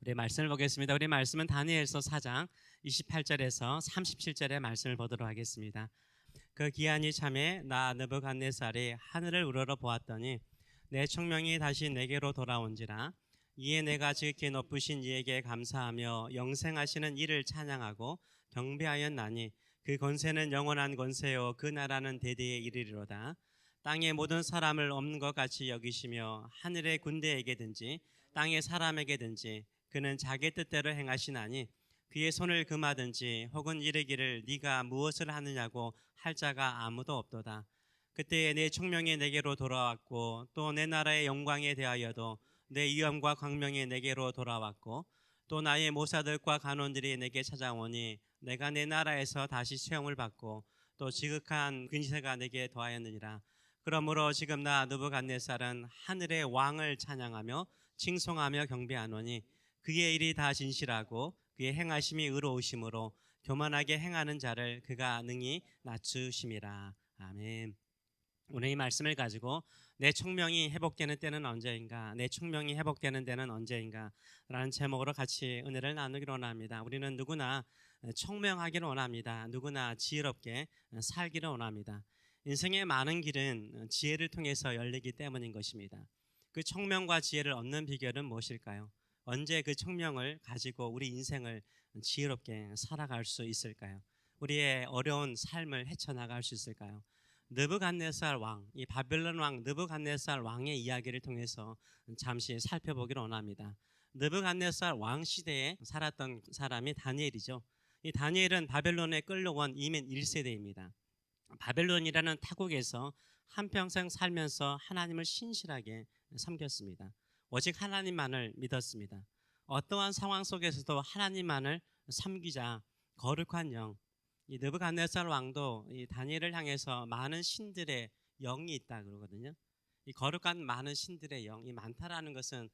우리 말씀을 보겠습니다. 우리 말씀은 다니엘서 4장 28절에서 37절의 말씀을 보도록 하겠습니다. 그 기한이 참에 나 느부갓네살이 하늘을 우러러 보았더니 내 총명이 다시 내게로 돌아온지라. 이에 내가 지극히 높으신 이에게 감사하며 영생하시는 이를 찬양하고 경배하였나니 그 권세는 영원한 권세요 그 나라는 대대에 이르리로다. 땅의 모든 사람을 없는 것 같이 여기시며 하늘의 군대에게든지 땅의 사람에게든지 그는 자기 뜻대로 행하시나니 그의 손을 금하든지 혹은 이르기를 네가 무엇을 하느냐고 할 자가 아무도 없도다. 그때에 내 총명이 내게로 돌아왔고 또 내 나라의 영광에 대하여도 내 위엄과 광명이 내게로 돌아왔고 또 나의 모사들과 간원들이 내게 찾아오니 내가 내 나라에서 다시 수용을 받고 또 지극한 근세가 내게 더하였느니라. 그러므로 지금 나 느부갓네살은 하늘의 왕을 찬양하며 칭송하며 경배하노니 그의 일이 다 진실하고 그의 행하심이 의로우심으로 교만하게 행하는 자를 그가 능히 낮추심이라. 아멘. 오늘 이 말씀을 가지고 내 총명이 회복되는 때는 언제인가, 내 총명이 회복되는 때는 언제인가 라는 제목으로 같이 은혜를 나누기로 원합니다. 우리는 누구나 총명하기를 원합니다. 누구나 지혜롭게 살기를 원합니다. 인생의 많은 길은 지혜를 통해서 열리기 때문인 것입니다. 그 총명과 지혜를 얻는 비결은 무엇일까요? 언제 그 총명을 가지고 우리 인생을 지혜롭게 살아갈 수 있을까요? 우리의 어려운 삶을 헤쳐나갈 수 있을까요? 느부갓네살 왕, 이 바벨론 왕 느부갓네살 왕의 이야기를 통해서 잠시 살펴보기를 원합니다. 느부갓네살 왕 시대에 살았던 사람이 다니엘이죠. 이 다니엘은 바벨론에 끌려온 이민 1세대입니다. 바벨론이라는 타국에서 한평생 살면서 하나님을 신실하게 섬겼습니다. 오직 하나님만을 믿었습니다. 어떠한 상황 속에서도 하나님만을 섬기자 거룩한 영, 이 느부갓네살 왕도 이 다니엘을 향해서 많은 신들의 영이 있다 그러거든요. 이 거룩한 많은 신들의 영, 이 많다라는 것은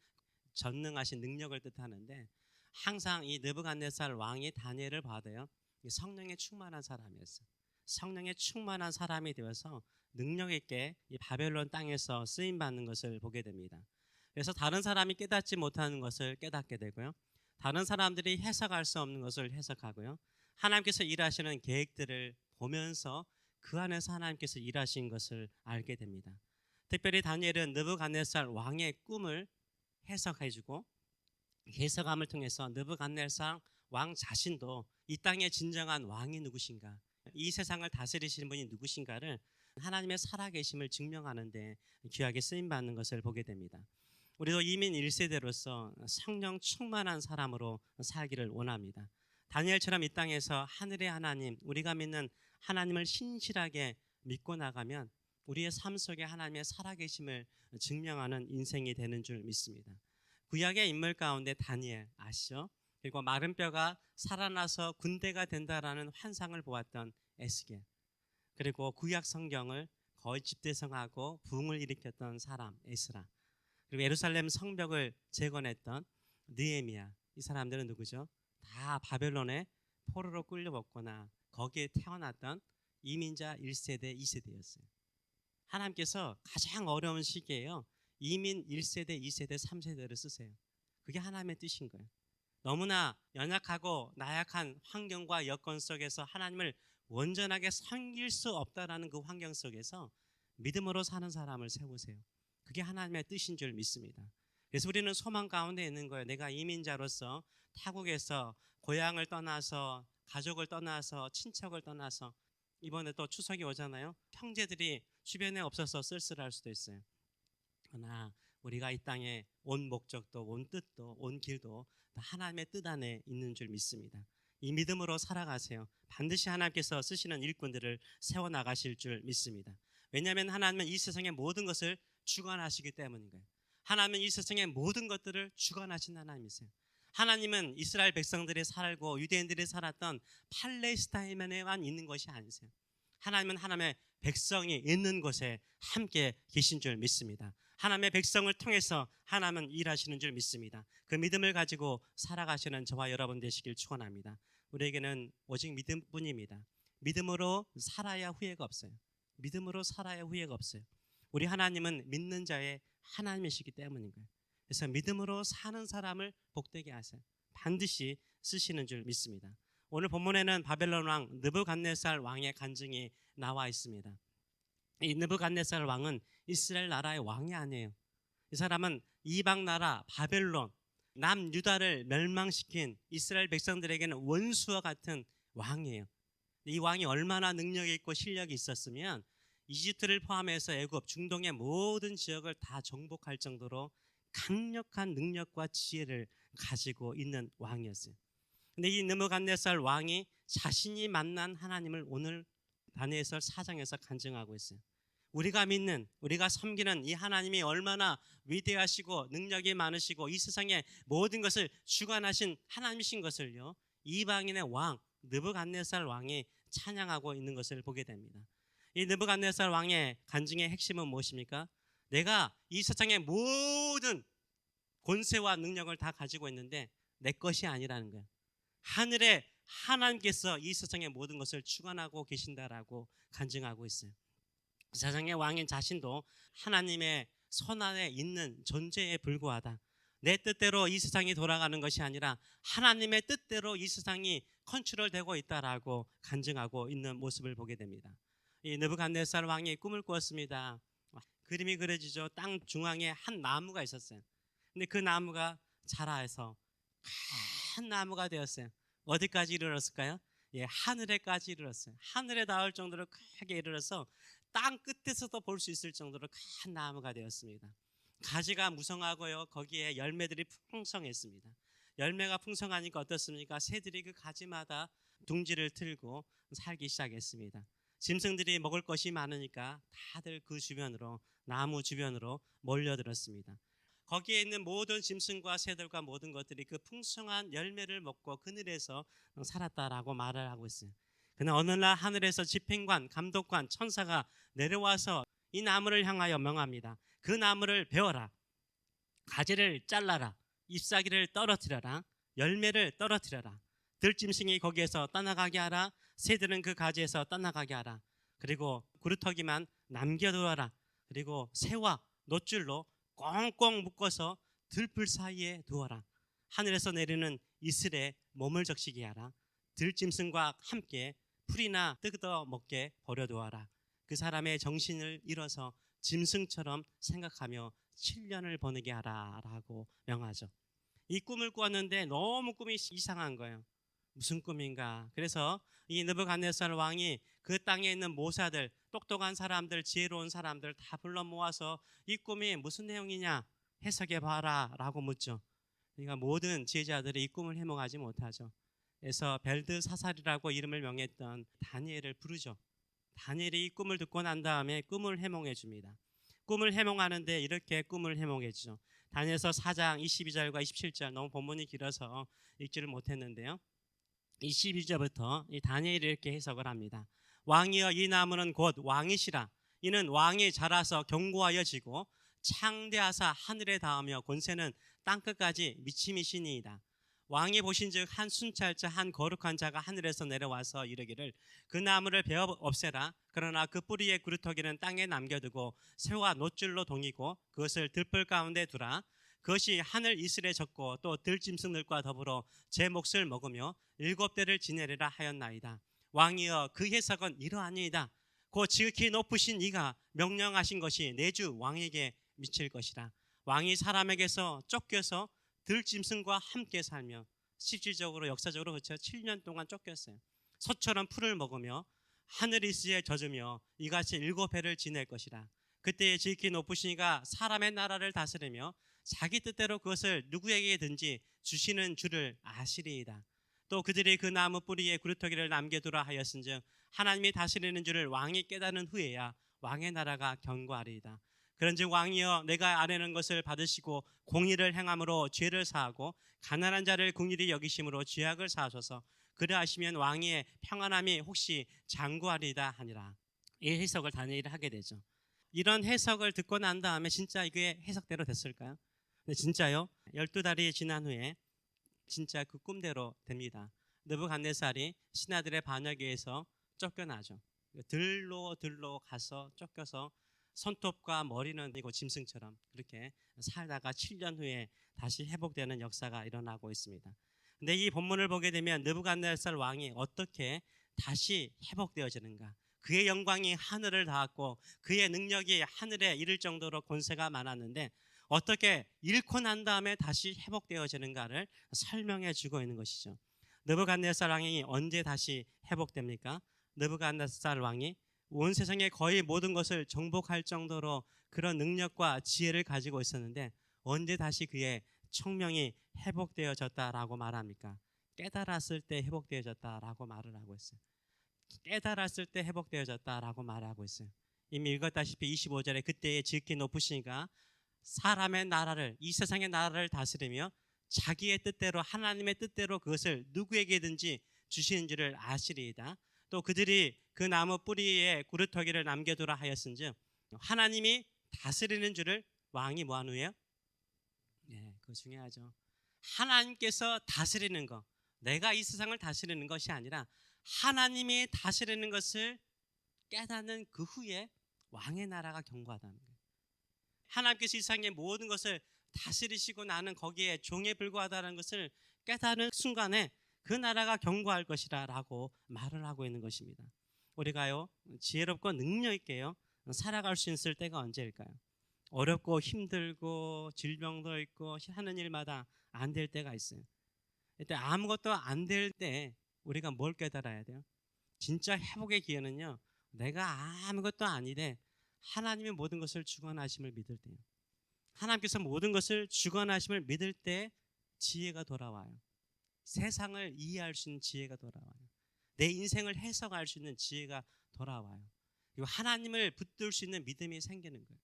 전능하신 능력을 뜻하는데 항상 이 느부갓네살 왕이 다니엘을 봐도요, 성령에 충만한 사람이었어요. 성령에 충만한 사람이 되어서 능력 있게 이 바벨론 땅에서 쓰임 받는 것을 보게 됩니다. 그래서 다른 사람이 깨닫지 못하는 것을 깨닫게 되고요, 다른 사람들이 해석할 수 없는 것을 해석하고요, 하나님께서 일하시는 계획들을 보면서 그 안에서 하나님께서 일하신 것을 알게 됩니다. 특별히 다니엘은 느부갓네살 왕의 꿈을 해석해주고 해석함을 통해서 느부갓네살 왕 자신도 이 땅의 진정한 왕이 누구신가, 이 세상을 다스리시는 분이 누구신가를 하나님의 살아계심을 증명하는 데 귀하게 쓰임받는 것을 보게 됩니다. 우리도 이민 1세대로서 성령 충만한 사람으로 살기를 원합니다. 다니엘처럼 이 땅에서 하늘의 하나님, 우리가 믿는 하나님을 신실하게 믿고 나가면 우리의 삶 속에 하나님의 살아계심을 증명하는 인생이 되는 줄 믿습니다. 구약의 인물 가운데 다니엘 아시죠? 그리고 마른 뼈가 살아나서 군대가 된다라는 환상을 보았던 에스겔, 그리고 구약 성경을 거의 집대성하고 부흥을 일으켰던 사람 에스라, 그리고 예루살렘 성벽을 재건했던 느헤미야, 이 사람들은 누구죠? 다 바벨론의 포로로 끌려먹거나 거기에 태어났던 이민자 1세대, 2세대였어요. 하나님께서 가장 어려운 시기에요, 이민 1세대, 2세대, 3세대를 쓰세요. 그게 하나님의 뜻인 거예요. 너무나 연약하고 나약한 환경과 여건 속에서 하나님을 온전하게 섬길 수 없다라는 그 환경 속에서 믿음으로 사는 사람을 세우세요. 그게 하나님의 뜻인 줄 믿습니다. 그래서 우리는 소망 가운데 있는 거예요. 내가 이민자로서 타국에서 고향을 떠나서 가족을 떠나서 친척을 떠나서 이번에 또 추석이 오잖아요. 형제들이 주변에 없어서 쓸쓸할 수도 있어요. 그러나 우리가 이 땅에 온 목적도 온 뜻도 온 길도 다 하나님의 뜻 안에 있는 줄 믿습니다. 이 믿음으로 살아가세요. 반드시 하나님께서 쓰시는 일꾼들을 세워나가실 줄 믿습니다. 왜냐하면 하나님은 이 세상의 모든 것을 주관하시기 때문인 거예요. 하나님은 이 세상의 모든 것들을 주관하신 하나님이세요. 하나님은 이스라엘 백성들이 살고 유대인들이 살았던 팔레스타인에만 있는 것이 아니세요. 하나님은 하나님의 백성이 있는 곳에 함께 계신 줄 믿습니다. 하나님의 백성을 통해서 하나님은 일하시는 줄 믿습니다. 그 믿음을 가지고 살아가시는 저와 여러분 되시길 축원합니다. 우리에게는 오직 믿음뿐입니다. 믿음으로 살아야 후회가 없어요. 믿음으로 살아야 후회가 없어요. 우리 하나님은 믿는 자의 하나님이시기 때문인 거예요. 그래서 믿음으로 사는 사람을 복되게 하세요. 반드시 쓰시는 줄 믿습니다. 오늘 본문에는 바벨론 왕 느부갓네살 왕의 간증이 나와 있습니다. 이 느부갓네살 왕은 이스라엘 나라의 왕이 아니에요. 이 사람은 이방 나라 바벨론, 남유다를 멸망시킨 이스라엘 백성들에게는 원수와 같은 왕이에요. 이 왕이 얼마나 능력이 있고 실력이 있었으면 이집트를 포함해서 애굽, 중동의 모든 지역을 다 정복할 정도로 강력한 능력과 지혜를 가지고 있는 왕이었어요. 근데 이 느부갓네살 왕이 자신이 만난 하나님을 오늘 다니엘서 4장에서 간증하고 있어요. 우리가 믿는, 우리가 섬기는 이 하나님이 얼마나 위대하시고 능력이 많으시고 이 세상의 모든 것을 주관하신 하나님이신 것을요, 이방인의 왕 느부갓네살 왕이 찬양하고 있는 것을 보게 됩니다. 이 느부갓네살 왕의 간증의 핵심은 무엇입니까? 내가 이 세상의 모든 권세와 능력을 다 가지고 있는데 내 것이 아니라는 거예요. 하늘에 하나님께서 이 세상의 모든 것을 주관하고 계신다라고 간증하고 있어요. 세상의 왕인 자신도 하나님의 손안에 있는 존재에 불과하다. 내 뜻대로 이 세상이 돌아가는 것이 아니라 하나님의 뜻대로 이 세상이 컨트롤되고 있다라고 간증하고 있는 모습을 보게 됩니다. 이 느부갓네살 왕이 꿈을 꾸었습니다. 그림이 그려지죠. 땅 중앙에 한 나무가 있었어요. 근데 그 나무가 자라서 큰 나무가 되었어요. 어디까지 이르렀을까요? 예, 하늘에까지 이르렀어요. 하늘에 닿을 정도로 크게 이르러서 땅 끝에서도 볼 수 있을 정도로 큰 나무가 되었습니다. 가지가 무성하고요, 거기에 열매들이 풍성했습니다. 열매가 풍성하니까 어떻습니까? 새들이 그 가지마다 둥지를 틀고 살기 시작했습니다. 짐승들이 먹을 것이 많으니까 다들 그 주변으로, 나무 주변으로 몰려들었습니다. 거기에 있는 모든 짐승과 새들과 모든 것들이 그 풍성한 열매를 먹고 그늘에서 살았다라고 말을 하고 있어요. 그러나 어느 날 하늘에서 집행관, 감독관, 천사가 내려와서 이 나무를 향하여 명합니다. 그 나무를 베어라, 가지를 잘라라, 잎사귀를 떨어뜨려라, 열매를 떨어뜨려라, 들짐승이 거기에서 떠나가게 하라, 새들은 그 가지에서 떠나가게 하라, 그리고 구루터기만 남겨두어라, 그리고 새와 놋줄로 꽁꽁 묶어서 들풀 사이에 두어라, 하늘에서 내리는 이슬에 몸을 적시게 하라, 들짐승과 함께 풀이나 뜯어 먹게 버려두어라, 그 사람의 정신을 잃어서 짐승처럼 생각하며 7년을 보내게 하라 라고 명하죠. 이 꿈을 꾸었는데 너무 꿈이 이상한 거예요. 무슨 꿈인가? 그래서 이 느부갓네살 왕이 그 땅에 있는 모사들, 똑똑한 사람들, 지혜로운 사람들 다 불러 모아서 이 꿈이 무슨 내용이냐 해석해 봐라 라고 묻죠. 그러니까 모든 지혜자들이 이 꿈을 해몽하지 못하죠. 그래서 벨드사살이라고 이름을 명했던 다니엘을 부르죠. 다니엘이 이 꿈을 듣고 난 다음에 꿈을 해몽해 줍니다. 꿈을 해몽하는데 이렇게 꿈을 해몽해 주죠. 다니엘서 4장 22절과 27절, 너무 본문이 길어서 읽지를 못했는데요. 22절부터 이 다니엘이 이렇게 해석을 합니다. 왕이여, 이 나무는 곧 왕이시라. 이는 왕이 자라서 견고하여 지고 창대하사 하늘에 닿으며 권세는 땅끝까지 미침이시니이다. 왕이 보신즉 한 순찰자, 한 거룩한 자가 하늘에서 내려와서 이르기를 그 나무를 베어 없애라. 그러나 그 뿌리의 구루터기는 땅에 남겨두고 새와 놋줄로 동이고 그것을 들불 가운데 두라. 그것이 하늘 이슬에 젖고 또 들짐승들과 더불어 제 몫을 먹으며 7대를 지내리라 하였나이다. 왕이여, 그 해석은 이러하니이다. 곧 지극히 높으신 이가 명령하신 것이 내 주 왕에게 미칠 것이라. 왕이 사람에게서 쫓겨서 들짐승과 함께 살며, 실질적으로 역사적으로 그렇죠, 7년 동안 쫓겼어요. 소처럼 풀을 먹으며 하늘 이슬에 젖으며 이같이 7해를 지낼 것이라. 그때에 지극히 높으신 이가 사람의 나라를 다스리며 자기 뜻대로 그것을 누구에게든지 주시는 줄을 아시리이다. 또 그들이 그 나무 뿌리에 구루터기를 남겨두라 하였은즉 하나님이 다스리는 줄을 왕이 깨닫는 후에야 왕의 나라가 견고하리이다. 그런즉 왕이여, 내가 아뢰는 것을 받으시고 공의를 행함으로 죄를 사하고 가난한 자를 긍휼히 여기심으로 죄악을 사하소서. 그리하시면 왕의 평안함이 혹시 장구하리이다 하니라. 이 해석을 다니엘이 하게 되죠. 이런 해석을 듣고 난 다음에 진짜 이게 해석대로 됐을까요? 근데 진짜요? 12달이 지난 후에 진짜 그 꿈대로 됩니다. 느부갓네살이 신하들의 반역에 의해서 쫓겨나죠. 들로 가서 쫓겨서 손톱과 머리는 이고 짐승처럼 그렇게 살다가 7년 후에 다시 회복되는 역사가 일어나고 있습니다. 근데 이 본문을 보게 되면 느부갓네살 왕이 어떻게 다시 회복되어지는가? 그의 영광이 하늘을 닿았고 그의 능력이 하늘에 이를 정도로 권세가 많았는데 어떻게 잃고 난 다음에 다시 회복되어지는가를 설명해 주고 있는 것이죠. 느부갓네살 왕이 언제 다시 회복됩니까? 느부갓네살 왕이 온 세상의 거의 모든 것을 정복할 정도로 그런 능력과 지혜를 가지고 있었는데 언제 다시 그의 청명이 회복되어졌다라고 말합니까? 깨달았을 때 회복되어졌다라고 말을 하고 있어요. 깨달았을 때 회복되어졌다라고 말하고 있어요. 이미 읽었다시피 25절에 그때의 지극히 높으시니까 사람의 나라를, 이 세상의 나라를 다스리며 자기의 뜻대로, 하나님의 뜻대로 그것을 누구에게든지 주시는 줄을 아시리이다. 또 그들이 그 나무 뿌리에 구루터기를 남겨두라 하였은즉 하나님이 다스리는 줄을 왕이 뭐한 후에요? 네, 그거 중요하죠. 하나님께서 다스리는 것, 내가 이 세상을 다스리는 것이 아니라 하나님이 다스리는 것을 깨닫는 그 후에 왕의 나라가 견고하다는 거예요. 하나님께서 이 세상의 모든 것을 다스리시고 나는 거기에 종에 불과하다는 것을 깨닫는 순간에 그 나라가 견고할 것이라 라고 말을 하고 있는 것입니다. 우리가요 지혜롭고 능력 있게요 살아갈 수 있을 때가 언제일까요? 어렵고 힘들고 질병도 있고 하는 일마다 안 될 때가 있어요. 이때 아무것도 안 될 때 우리가 뭘 깨달아야 돼요? 진짜 회복의 기회는요 내가 아무것도 아니되 하나님의 모든 것을 주관하심을 믿을 때요. 하나님께서 모든 것을 주관하심을 믿을 때 지혜가 돌아와요. 세상을 이해할 수 있는 지혜가 돌아와요. 내 인생을 해석할 수 있는 지혜가 돌아와요. 그리고 하나님을 붙들 수 있는 믿음이 생기는 거예요.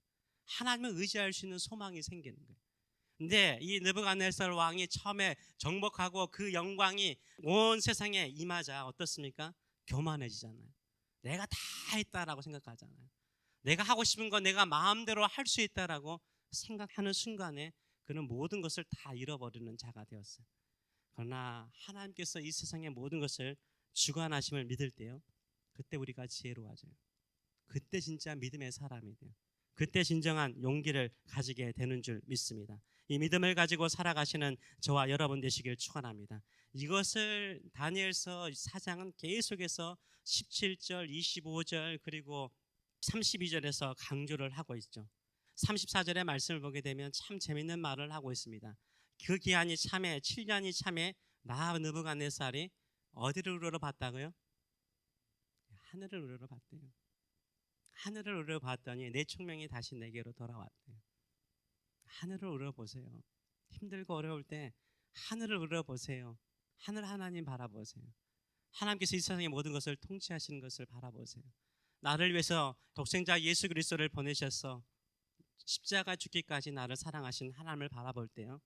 하나님을 의지할 수 있는 소망이 생기는 거예요. 근데 이 느부갓네살 왕이 처음에 정복하고 그 영광이 온 세상에 임하자 어떻습니까? 교만해지잖아요. 내가 다 했다라고 생각하잖아요. 내가 하고 싶은 거 내가 마음대로 할 수 있다라고 생각하는 순간에 그는 모든 것을 다 잃어버리는 자가 되었어요. 그러나 하나님께서 이 세상의 모든 것을 주관하심을 믿을 때요 그때 우리가 지혜로워져요. 그때 진짜 믿음의 사람이 돼요. 그때 진정한 용기를 가지게 되는 줄 믿습니다. 이 믿음을 가지고 살아가시는 저와 여러분 되시길 축원합니다. 이것을 다니엘서 4장은 계속해서 17절, 25절 그리고 32절에서 강조를 하고 있죠. 34절의 말씀을 보게 되면 참 재밌는 말을 하고 있습니다. 그 기한이 참에 7년이 참에 나 느부갓네살이 어디를 우러러봤다고요? 하늘을 우러러봤대요. 하늘을 우러러봤더니 내 총명이 다시 내게로 돌아왔대요. 하늘을 우러러보세요. 힘들고 어려울 때 하늘을 우러러보세요. 하늘 하나님 바라보세요. 하나님께서 이 세상의 모든 것을 통치하시는 것을 바라보세요. 나를 위해서 독생자 예수 그리스도를 보내셔서 십자가 죽기까지 나를 사랑하신 하나님을 바라볼 때요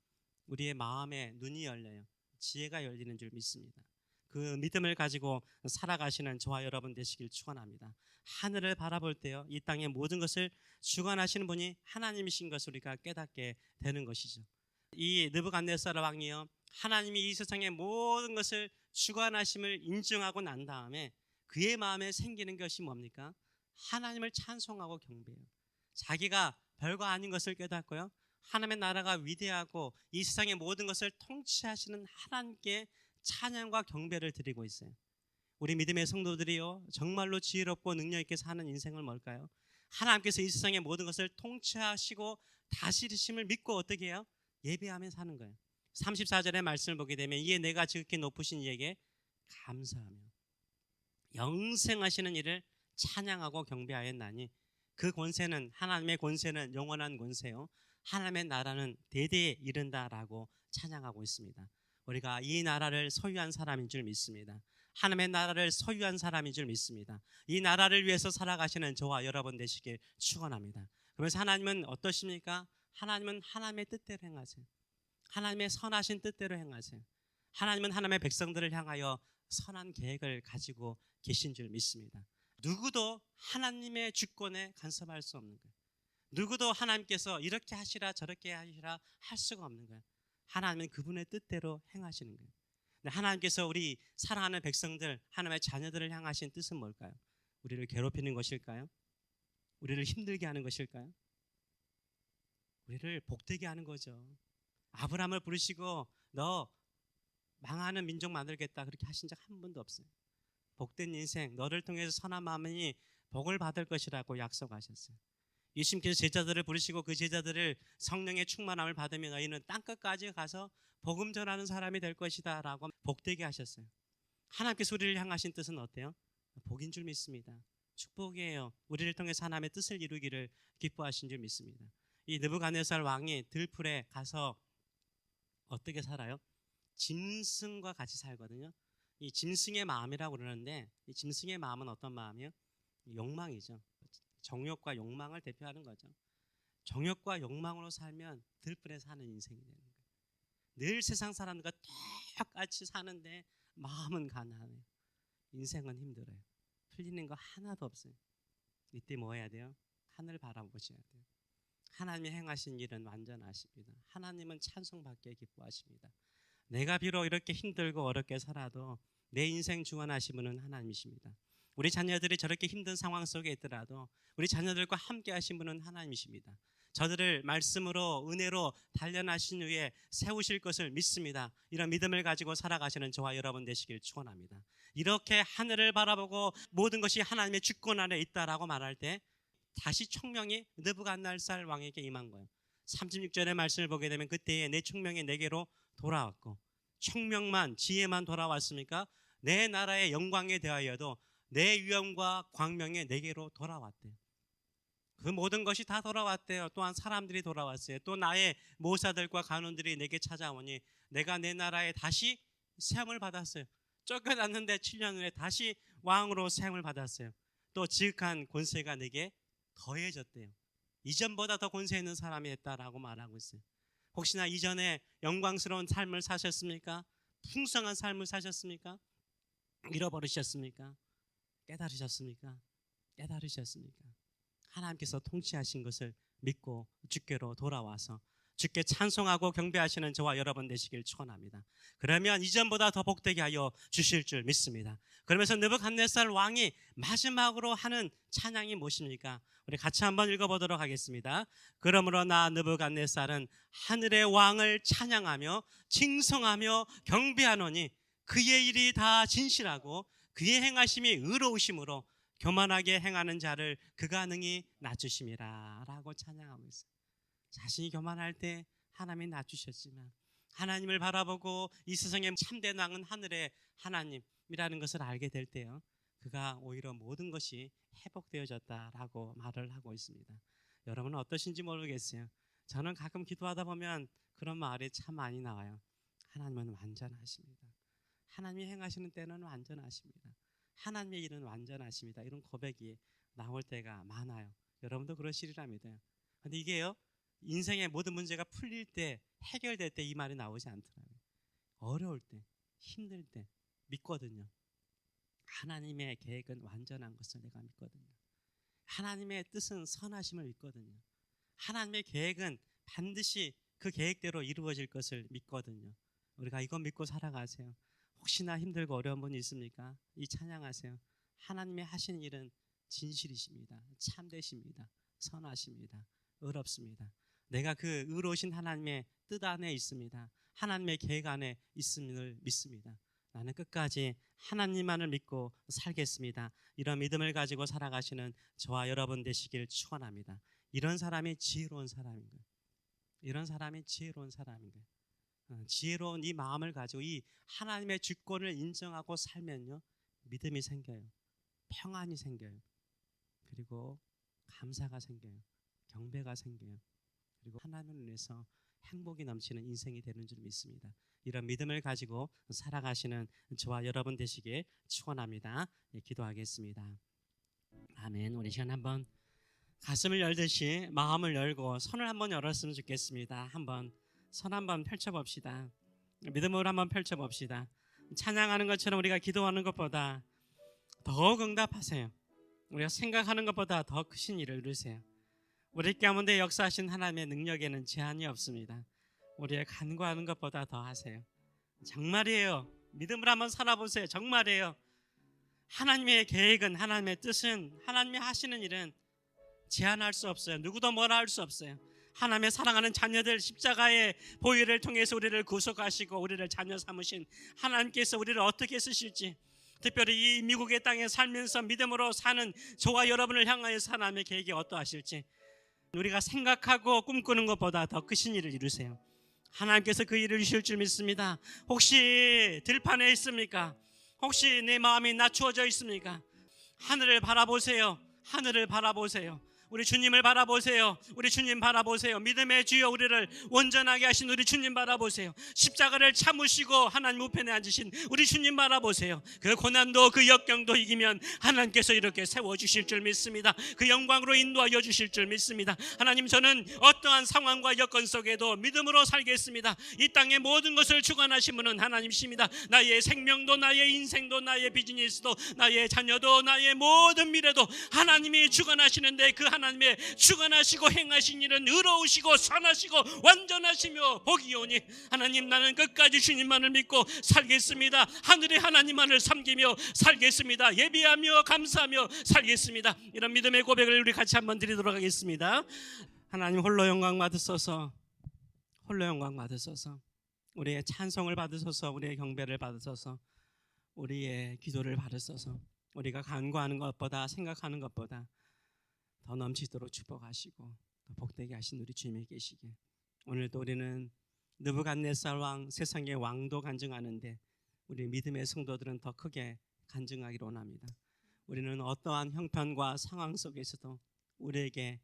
우리의 마음에 눈이 열려요. 지혜가 열리는 줄 믿습니다. 그 믿음을 가지고 살아가시는 저와 여러분 되시길 축원합니다. 하늘을 바라볼 때요 이 땅의 모든 것을 주관하시는 분이 하나님이신 것을 우리가 깨닫게 되는 것이죠. 이 느부갓네살 왕이요 하나님이 이 세상의 모든 것을 주관하심을 인정하고 난 다음에 그의 마음에 생기는 것이 뭡니까? 하나님을 찬송하고 경배해요. 자기가 별거 아닌 것을 깨닫고요 하나님의 나라가 위대하고 이 세상의 모든 것을 통치하시는 하나님께 찬양과 경배를 드리고 있어요. 우리 믿음의 성도들이요 정말로 지혜롭고 능력 있게 사는 인생을 뭘까요? 하나님께서 이 세상의 모든 것을 통치하시고 다스리심을 믿고 어떻게 해요? 예배하며 사는 거예요. 34절의 말씀을 보게 되면 이에 내가 지극히 높으신 이에게 감사하며 영생하시는 이를 찬양하고 경배하였나니 그 권세는 하나님의 권세는 영원한 권세요 하나님의 나라는 대대에 이른다라고 찬양하고 있습니다. 우리가 이 나라를 소유한 사람인 줄 믿습니다. 하나님의 나라를 소유한 사람인 줄 믿습니다. 이 나라를 위해서 살아가시는 저와 여러분 되시길 축원합니다. 그러면서 하나님은 어떠십니까? 하나님은 하나님의 뜻대로 행하세요. 하나님의 선하신 뜻대로 행하세요. 하나님은 하나님의 백성들을 향하여 선한 계획을 가지고 계신 줄 믿습니다. 누구도 하나님의 주권에 간섭할 수 없는 거예요. 누구도 하나님께서 이렇게 하시라 저렇게 하시라 할 수가 없는 거예요. 하나님은 그분의 뜻대로 행하시는 거예요. 하나님께서 우리 사랑하는 백성들, 하나님의 자녀들을 향하신 뜻은 뭘까요? 우리를 괴롭히는 것일까요? 우리를 힘들게 하는 것일까요? 우리를 복되게 하는 거죠. 아브라함을 부르시고 너 망하는 민족 만들겠다 그렇게 하신 적 한 번도 없어요. 복된 인생, 너를 통해서 선한 마음이 복을 받을 것이라고 약속하셨어요. 예수님께서 제자들을 부르시고 그 제자들을 성령의 충만함을 받으면 너희는 땅끝까지 가서 복음 전하는 사람이 될 것이다 라고 복되게 하셨어요. 하나님께서 우리를 향하신 뜻은 어때요? 복인 줄 믿습니다. 축복이에요. 우리를 통해서 하나님의 뜻을 이루기를 기뻐하신 줄 믿습니다. 이 느부갓네살 왕이 들풀에 가서 어떻게 살아요? 짐승과 같이 살거든요. 이 짐승의 마음이라고 그러는데 이 짐승의 마음은 어떤 마음이에요? 욕망이죠. 정욕과 욕망을 대표하는 거죠. 정욕과 욕망으로 살면 들풀에 사는 인생이 되는 거예요. 늘 세상 사람들과 똑같이 사는데 마음은 가난해요. 인생은 힘들어요. 풀리는 거 하나도 없어요. 이때 뭐 해야 돼요? 하늘 바라보셔야 돼요. 하나님이 행하신 일은 완전하십니다. 하나님은 찬송받기에 기뻐하십니다. 내가 비록 이렇게 힘들고 어렵게 살아도 내 인생 주관하신 분은 하나님이십니다. 우리 자녀들이 저렇게 힘든 상황 속에 있더라도 우리 자녀들과 함께 하신 분은 하나님이십니다. 저들을 말씀으로 은혜로 단련하신 후에 세우실 것을 믿습니다. 이런 믿음을 가지고 살아가시는 저와 여러분 되시길 축원합니다. 이렇게 하늘을 바라보고 모든 것이 하나님의 주권 안에 있다라고 말할 때 다시 총명이 느부갓네살 왕에게 임한 거예요. 36절의 말씀을 보게 되면 그때에 내 총명이 내게로 돌아왔고, 총명만 지혜만 돌아왔습니까? 내 나라의 영광에 대하여도 내 위엄과 광명이 내게로 돌아왔대요. 그 모든 것이 다 돌아왔대요. 또한 사람들이 돌아왔어요. 또 나의 모사들과 간원들이 내게 찾아오니 내가 내 나라에 다시 세움을 받았어요. 쫓겨났는데 7년 후에 다시 왕으로 세움을 받았어요. 또 지극한 권세가 내게 더해졌대요. 이전보다 더 권세 있는 사람이 됐다라고 말하고 있어요. 혹시나 이전에 영광스러운 삶을 사셨습니까? 풍성한 삶을 사셨습니까? 잃어버리셨습니까? 깨달으셨습니까? 깨달으셨습니까? 하나님께서 통치하신 것을 믿고 주께로 돌아와서 주께 찬송하고 경배하시는 저와 여러분 되시길 축원합니다. 그러면 이전보다 더 복되게 하여 주실 줄 믿습니다. 그러면서 느부갓네살 왕이 마지막으로 하는 찬양이 무엇입니까? 우리 같이 한번 읽어보도록 하겠습니다. 그러므로 나 느부갓네살은 하늘의 왕을 찬양하며 칭송하며 경배하노니 그의 일이 다 진실하고 그의 행하심이 의로우심으로 교만하게 행하는 자를 그가 능히 낮추심이라 라고 찬양하고 있어요. 자신이 교만할 때 하나님이 낮추셨지만 하나님을 바라보고 이 세상의 참된 왕은 하늘의 하나님이라는 것을 알게 될 때요, 그가 오히려 모든 것이 회복되어졌다라고 말을 하고 있습니다. 여러분은 어떠신지 모르겠어요. 저는 가끔 기도하다 보면 그런 말이 참 많이 나와요. 하나님은 완전하십니다. 하나님이 행하시는 때는 완전하십니다. 하나님의 일은 완전하십니다. 이런 고백이 나올 때가 많아요. 여러분도 그러시리라 믿어요. 근데 이게요, 인생의 모든 문제가 풀릴 때, 해결될 때 이 말이 나오지 않더라고요. 어려울 때, 힘들 때 믿거든요. 하나님의 계획은 완전한 것을 내가 믿거든요. 하나님의 뜻은 선하심을 믿거든요. 하나님의 계획은 반드시 그 계획대로 이루어질 것을 믿거든요. 우리가 이거 믿고 살아가세요. 혹시나 힘들고 어려운 분이 있습니까? 이 찬양하세요. 하나님의 하신 일은 진실이십니다. 참되십니다. 선하십니다. 의롭습니다. 내가 그 의로우신 하나님의 뜻 안에 있습니다. 하나님의 계획 안에 있음을 믿습니다. 나는 끝까지 하나님만을 믿고 살겠습니다. 이런 믿음을 가지고 살아가시는 저와 여러분 되시길 축원합니다. 이런 사람이 지혜로운 사람인 거예요. 이런 사람이 지혜로운 사람인 거예요. 지혜로운 이 마음을 가지고 이 하나님의 주권을 인정하고 살면요, 믿음이 생겨요. 평안이 생겨요. 그리고 감사가 생겨요. 경배가 생겨요. 그리고 하나님을 위해서 행복이 넘치는 인생이 되는 줄 믿습니다. 이런 믿음을 가지고 살아가시는 저와 여러분 되시길 축원합니다. 기도하겠습니다. 아멘. 우리 시간 한번 가슴을 열듯이 마음을 열고 손을 한번 열었으면 좋겠습니다. 한번 손 한번 펼쳐봅시다. 믿음으로 한번 펼쳐봅시다. 찬양하는 것처럼 우리가 기도하는 것보다 더욱 응답하세요. 우리가 생각하는 것보다 더 크신 일을 이루세요. 우리 가운데 역사하신 하나님의 능력에는 제한이 없습니다. 우리의 간구하는 것보다 더 하세요. 정말이에요. 믿음으로 한번 살아보세요. 정말이에요. 하나님의 계획은, 하나님의 뜻은, 하나님이 하시는 일은 제한할 수 없어요. 누구도 뭐라 할 수 없어요. 하나님의 사랑하는 자녀들, 십자가의 보혈을 통해서 우리를 구속하시고 우리를 자녀 삼으신 하나님께서 우리를 어떻게 쓰실지, 특별히 이 미국의 땅에 살면서 믿음으로 사는 저와 여러분을 향하여 하나님의 계획이 어떠하실지, 우리가 생각하고 꿈꾸는 것보다 더 크신 일을 이루세요. 하나님께서 그 일을 이루실 줄 믿습니다. 혹시 들판에 있습니까? 혹시 내 마음이 낮추어져 있습니까? 하늘을 바라보세요. 하늘을 바라보세요. 우리 주님을 바라보세요. 우리 주님 바라보세요. 믿음의 주여, 우리를 온전하게 하신 우리 주님 바라보세요. 십자가를 참으시고 하나님 우편에 앉으신 우리 주님 바라보세요. 그 고난도 그 역경도 이기면 하나님께서 이렇게 세워주실 줄 믿습니다. 그 영광으로 인도하여 주실 줄 믿습니다. 하나님, 저는 어떠한 상황과 여건 속에도 믿음으로 살겠습니다. 이 땅의 모든 것을 주관하신 분은 하나님이십니다. 나의 생명도, 나의 인생도, 나의 비즈니스도, 나의 자녀도, 나의 모든 미래도 하나님이 주관하시는데, 그 하나님의 주관하시고 행하신 일은 의로우시고 선하시고 완전하시며 복이 오니, 하나님, 나는 끝까지 주님만을 믿고 살겠습니다. 하늘의 하나님만을 섬기며 살겠습니다. 예비하며 감사하며 살겠습니다. 이런 믿음의 고백을 우리 같이 한번 드리도록 하겠습니다. 하나님, 홀로 영광 받으소서. 홀로 영광 받으소서. 우리의 찬송을 받으소서. 우리의 경배를 받으소서. 우리의 기도를 받으소서. 우리가 간구하는 것보다, 생각하는 것보다 더 넘치도록 축복하시고 더 복되게 하신 우리 주님이 계시게, 오늘도 우리는 느부갓네살 왕, 세상의 왕도 간증하는데 우리 믿음의 성도들은 더 크게 간증하기를 원합니다. 우리는 어떠한 형편과 상황 속에서도 우리에게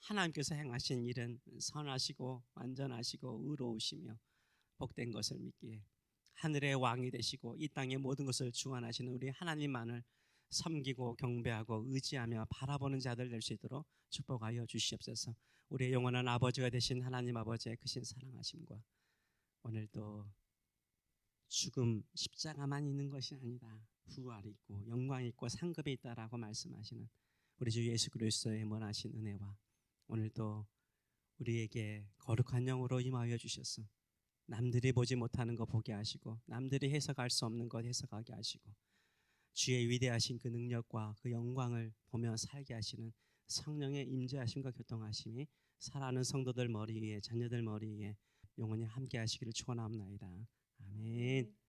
하나님께서 행하신 일은 선하시고 완전하시고 의로우시며 복된 것을 믿기에, 하늘의 왕이 되시고 이 땅의 모든 것을 주관하시는 우리 하나님만을 섬기고 경배하고 의지하며 바라보는 자들 될 수 있도록 축복하여 주시옵소서. 우리의 영원한 아버지가 되신 하나님 아버지의 크신 사랑하심과, 오늘도 죽음, 십자가만 있는 것이 아니라 부활이 있고 영광이 있고 상급이 있다라고 말씀하시는 우리 주 예수 그리스도의 무한하신 은혜와, 오늘도 우리에게 거룩한 영으로 임하여 주셔서 남들이 보지 못하는 거 보게 하시고 남들이 해석할 수 없는 것 해석하게 하시고, 주의 위대하신 그 능력과 그 영광을 보며 살게 하시는 성령의 임재하심과 교통하심이 사랑하는 성도들 머리 위에, 자녀들 머리 위에 영원히 함께 하시기를 축원합니다. 아멘.